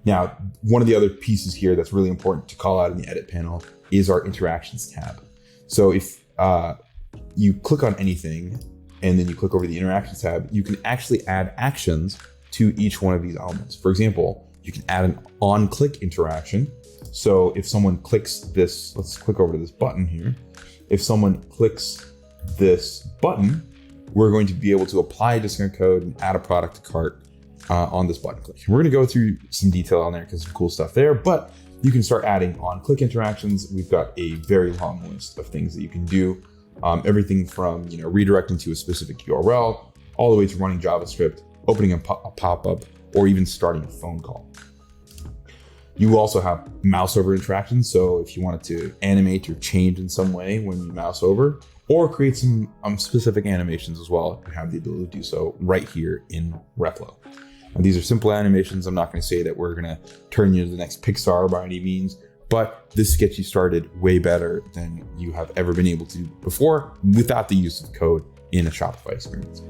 Now, one of the other pieces here that's really important to call out in the edit panel is our interactions tab. So if you click on anything and then you click over the interactions tab, you can actually add actions to each one of these elements. For example, you can add an on-click interaction. So if someone clicks this, let's click over to this button here. If someone clicks this button, we're going to be able to apply a discount code and add a product to cart on this button click. We're going to go through some detail on there because some cool stuff there, but you can start adding on-click interactions. We've got a very long list of things that you can do. Everything from redirecting to a specific URL, all the way to running JavaScript, opening a pop-up, or even starting a phone call. You also have mouse over interactions. So if you wanted to animate or change in some way when you mouse over, or create some specific animations as well, you have the ability to do so right here in Replo. And these are simple animations. I'm not going to say that we're going to turn you into the next Pixar by any means, but this gets you started way better than you have ever been able to before without the use of code in a Shopify experience.